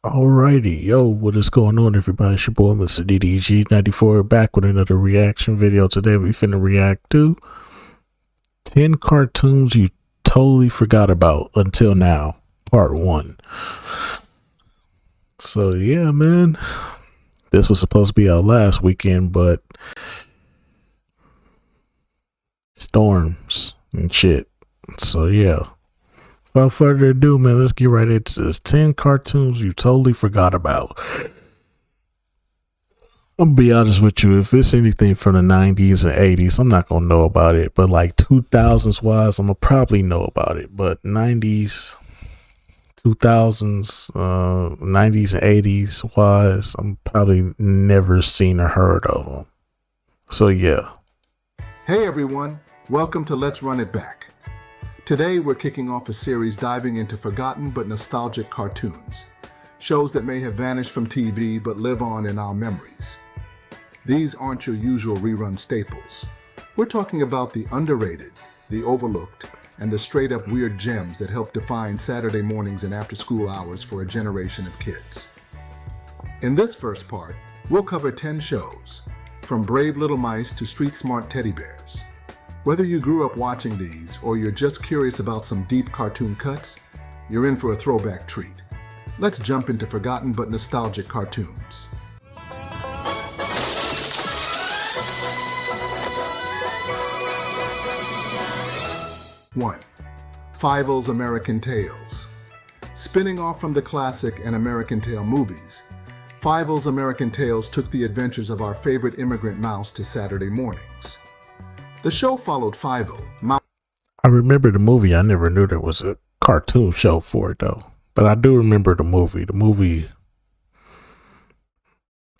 Alrighty, yo, what is going on, everybody? It's your boy, Mr. DDG94, back with another reaction video. Today, we finna react to 10 cartoons you totally forgot about until now, part 1. So, yeah, man, this was supposed to be our last weekend, but storms and shit. So, yeah. Without further ado, man, let's get right into this. 10 cartoons you totally forgot about. I'm gonna be honest with you, if it's anything from the 90s and 80s, I'm not gonna know about it. But like 2000s wise, I'm gonna probably know about it. But 90s, 2000s, 90s and 80s wise, I'm probably never seen or heard of them. So yeah. Hey everyone, welcome to Let's Run It Back. Today we're kicking off a series diving into forgotten but nostalgic cartoons, shows that may have vanished from TV but live on in our memories. These aren't your usual rerun staples. We're talking about the underrated, the overlooked, and the straight-up weird gems that help define Saturday mornings and after-school hours for a generation of kids. In this first part, we'll cover 10 shows, from Brave Little Mice to Street Smart Teddy Bears. Whether you grew up watching these or you're just curious about some deep cartoon cuts, you're in for a throwback treat. Let's jump into forgotten but nostalgic cartoons. One, Fievel's American Tales. Spinning off from the classic and American Tail movies, Fievel's American Tales took the adventures of our favorite immigrant mouse to Saturday mornings. The show followed Fievel. I remember the movie. I never knew there was a cartoon show for it, though. But I do remember the movie. The movie,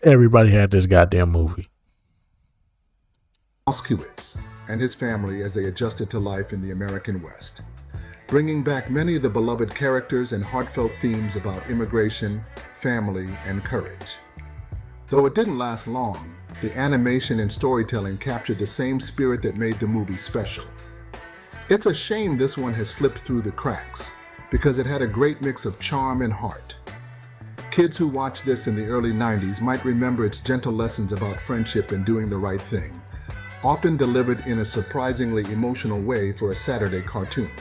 everybody had this goddamn movie. Moskowitz and his family as they adjusted to life in the American West, bringing back many of the beloved characters and heartfelt themes about immigration, family, and courage. Though it didn't last long, the animation and storytelling captured the same spirit that made the movie special. It's a shame this one has slipped through the cracks, because it had a great mix of charm and heart. Kids who watched this in the early 90s might remember its gentle lessons about friendship and doing the right thing, often delivered in a surprisingly emotional way for a Saturday cartoon.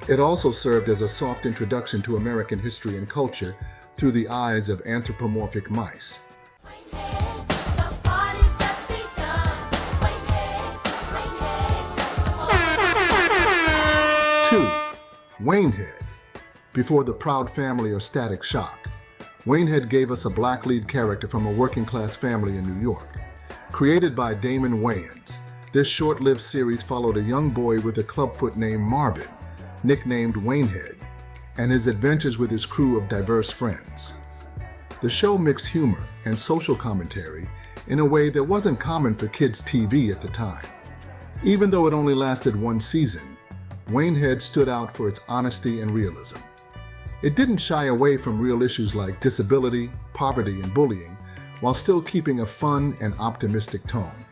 It also served as a soft introduction to American history and culture through the eyes of anthropomorphic mice. 2. Waynehead. Before the Proud Family or Static Shock, Waynehead gave us a black lead character from a working-class family in New York. Created by Damon Wayans, this short-lived series followed a young boy with a clubfoot named Marvin, nicknamed Waynehead, and his adventures with his crew of diverse friends. The show mixed humor and social commentary in a way that wasn't common for kids' TV at the time. Even though it only lasted one season, Waynehead stood out for its honesty and realism. It didn't shy away from real issues like disability, poverty, and bullying, while still keeping a fun and optimistic tone.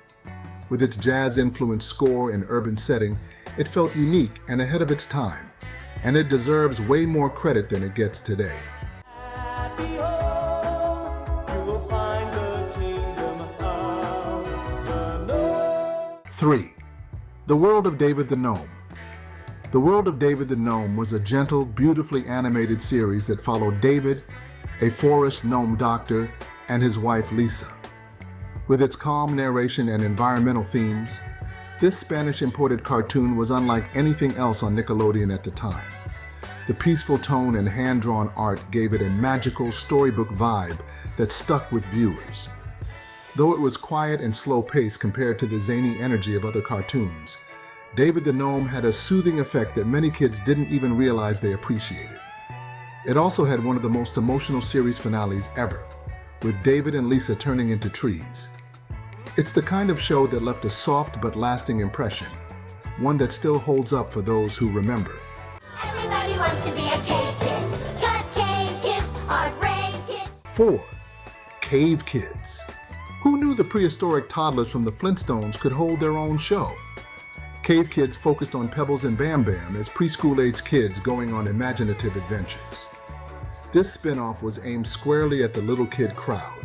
With its jazz-influenced score and urban setting, it felt unique and ahead of its time, and it deserves way more credit than it gets today. 3. The World of David the Gnome. The World of David the Gnome was a gentle, beautifully animated series that followed David, a forest gnome doctor, and his wife Lisa. With its calm narration and environmental themes, this Spanish imported cartoon was unlike anything else on Nickelodeon at the time. The peaceful tone and hand-drawn art gave it a magical storybook vibe that stuck with viewers. Though it was quiet and slow-paced compared to the zany energy of other cartoons, David the Gnome had a soothing effect that many kids didn't even realize they appreciated. It also had one of the most emotional series finales ever, with David and Lisa turning into trees. It's the kind of show that left a soft but lasting impression, one that still holds up for those who remember. Everybody wants to be a cave kid, 'cause cave kids are brave kids. 4. Cave Kids. Who knew the prehistoric toddlers from the Flintstones could hold their own show? Cave Kids focused on Pebbles and Bam Bam as preschool-age kids going on imaginative adventures. This spin-off was aimed squarely at the little kid crowd,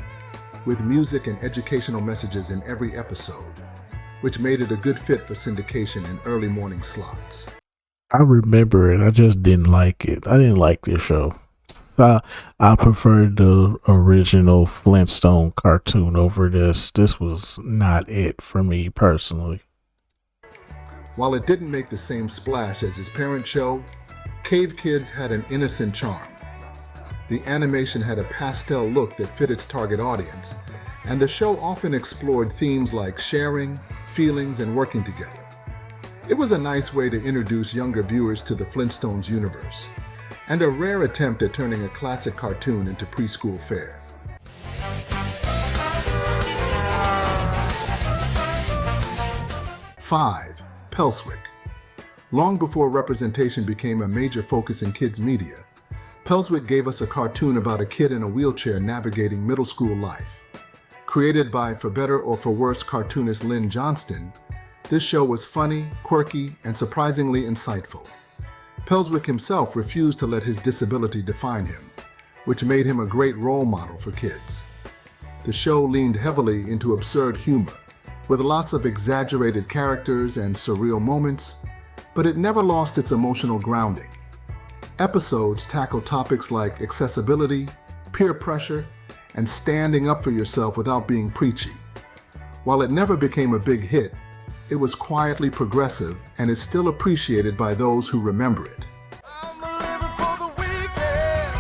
with music and educational messages in every episode, which made it a good fit for syndication in early morning slots. I remember it. I just didn't like it. I didn't like this show. I preferred the original Flintstone cartoon over this. This was not it for me personally. While it didn't make the same splash as his parent show, Cave Kids had an innocent charm. The animation had a pastel look that fit its target audience, and the show often explored themes like sharing, feelings, and working together. It was a nice way to introduce younger viewers to the Flintstones universe, and a rare attempt at turning a classic cartoon into preschool fare. Five, Pelswick. Long before representation became a major focus in kids' media, Pelswick gave us a cartoon about a kid in a wheelchair navigating middle school life. Created by For Better or For Worse cartoonist Lynn Johnston, this show was funny, quirky, and surprisingly insightful. Pelswick himself refused to let his disability define him, which made him a great role model for kids. The show leaned heavily into absurd humor, with lots of exaggerated characters and surreal moments, but it never lost its emotional grounding. Episodes tackled topics like accessibility, peer pressure, and standing up for yourself without being preachy. While it never became a big hit, it was quietly progressive and is still appreciated by those who remember it. I'm living for the weekend.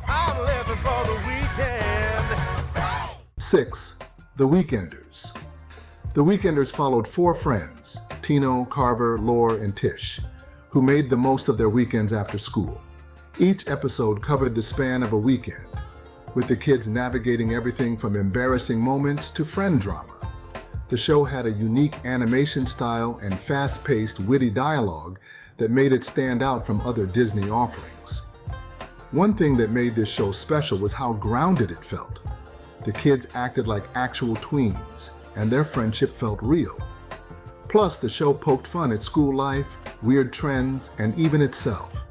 I'm living for the weekend. 6. The Weekenders. The Weekenders followed four friends, Tino, Carver, Lore, and Tish, who made the most of their weekends after school. Each episode covered the span of a weekend, with the kids navigating everything from embarrassing moments to friend drama. The show had a unique animation style and fast-paced, witty dialogue that made it stand out from other Disney offerings. One thing that made this show special was how grounded it felt. The kids acted like actual tweens, and their friendship felt real. Plus, the show poked fun at school life, weird trends, and even itself.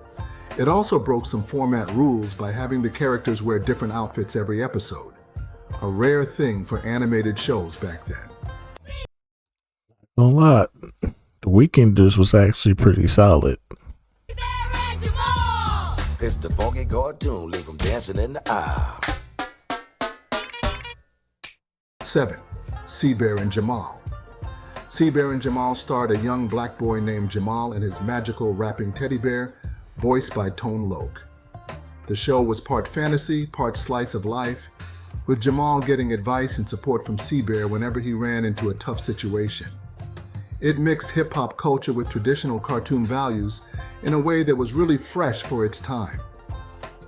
It also broke some format rules by having the characters wear different outfits every episode, a rare thing for animated shows back then. A lot. The Weekenders was actually pretty solid. It's the funky cartoon, leave 'em dancing in the aisle. 7. Seabear and Jamal. Seabear and Jamal starred a young black boy named Jamal and his magical rapping teddy bear, voiced by Tone Loc. The show was part fantasy, part slice of life, with Jamal getting advice and support from Seabear whenever he ran into a tough situation. It mixed hip-hop culture with traditional cartoon values in a way that was really fresh for its time.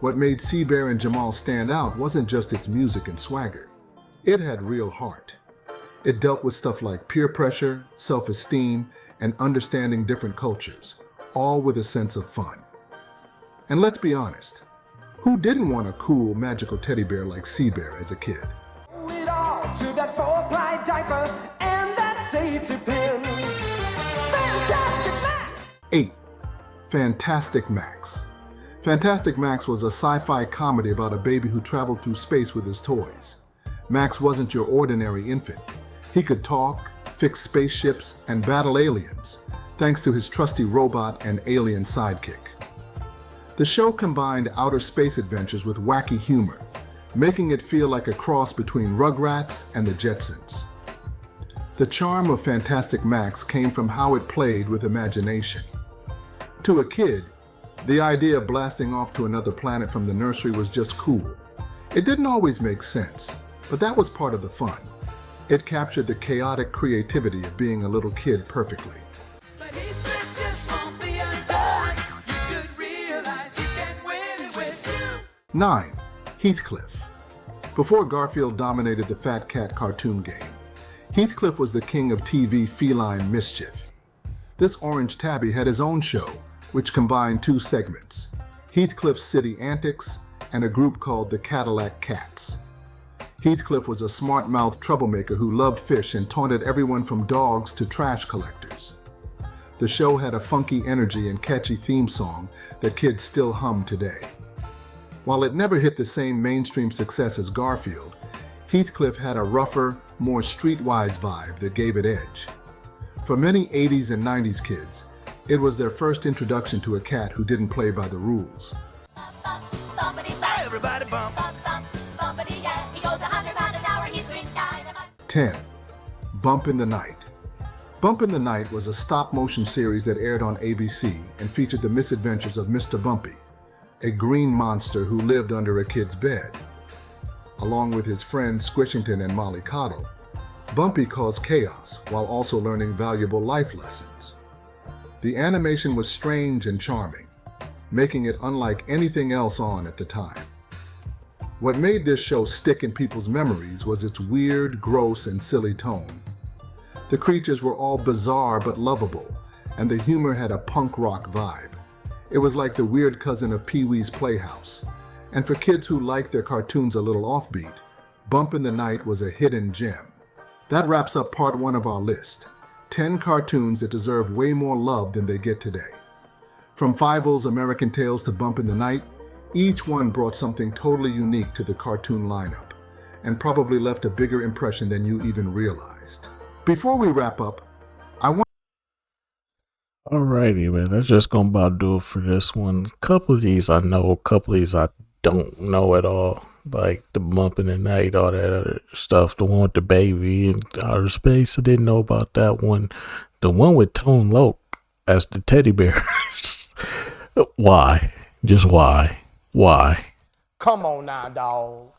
What made Seabear and Jamal stand out wasn't just its music and swagger. It had real heart. It dealt with stuff like peer pressure, self-esteem, and understanding different cultures, all with a sense of fun. And let's be honest, who didn't want a cool, magical teddy bear like Seabear as a kid? It all to that 4-ply diaper and that safety pin. Fantastic Max! 8. Fantastic Max. Fantastic Max was a sci-fi comedy about a baby who traveled through space with his toys. Max wasn't your ordinary infant. He could talk, fix spaceships, and battle aliens, thanks to his trusty robot and alien sidekick. The show combined outer space adventures with wacky humor, making it feel like a cross between Rugrats and the Jetsons. The charm of Fantastic Max came from how it played with imagination. To a kid, the idea of blasting off to another planet from the nursery was just cool. It didn't always make sense, but that was part of the fun. It captured the chaotic creativity of being a little kid perfectly. But Heathcliff just won't be undone. You should realize he can win it with you. 9. Heathcliff. Before Garfield dominated the Fat Cat cartoon game, Heathcliff was the king of TV feline mischief. This orange tabby had his own show, which combined two segments, Heathcliff's City Antics and a group called the Cadillac Cats. Heathcliff was a smart-mouthed troublemaker who loved fish and taunted everyone from dogs to trash collectors. The show had a funky energy and catchy theme song that kids still hum today. While it never hit the same mainstream success as Garfield, Heathcliff had a rougher, more streetwise vibe that gave it edge. For many 80s and 90s kids, it was their first introduction to a cat who didn't play by the rules. Bumpity bump. Everybody bump. Bump, bump, bumpity, yeah. He goes 100 miles an hour, he screams dynamite. 10. Bump in the Night. Bump in the Night was a stop-motion series that aired on ABC and featured the misadventures of Mr. Bumpy, a green monster who lived under a kid's bed. Along with his friends Squishington and Molly Cottle, Bumpy caused chaos while also learning valuable life lessons. The animation was strange and charming, making it unlike anything else on at the time. What made this show stick in people's memories was its weird, gross, and silly tone. The creatures were all bizarre but lovable, and the humor had a punk rock vibe. It was like the weird cousin of Pee-wee's Playhouse. And for kids who liked their cartoons a little offbeat, Bump in the Night was a hidden gem. That wraps up part 1 of our list, 10 cartoons that deserve way more love than they get today. From Fievel's American Tales to Bump in the Night, each one brought something totally unique to the cartoon lineup, and probably left a bigger impression than you even realized. Before we wrap up, I want Alrighty, man. That's just gonna about do it for this one. A couple of these I know, a couple of these I don't know at all. Like the Bump in the Night, all that other stuff. The one with the baby in outer space, I didn't know about that one. The one with Tone Loc as the teddy bear. Why? Just why? Why? Come on now, dog.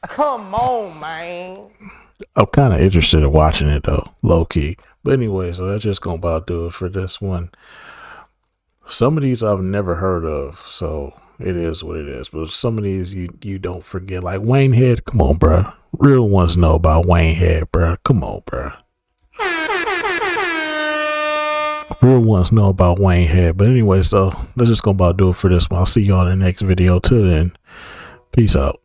Come on, man. I'm kind of interested in watching it though, low key. But anyway, so that's just gonna about do it for this one. Some of these I've never heard of, so it is what it is. But some of these you don't forget, like Wayne Head. Come on, bro. Real ones know about Wayne Head, bro. Come on, bro. Real ones know about Wayne Head. But anyway, so that's just gonna about do it for this one. I'll see y'all in the next video. Till then, peace out.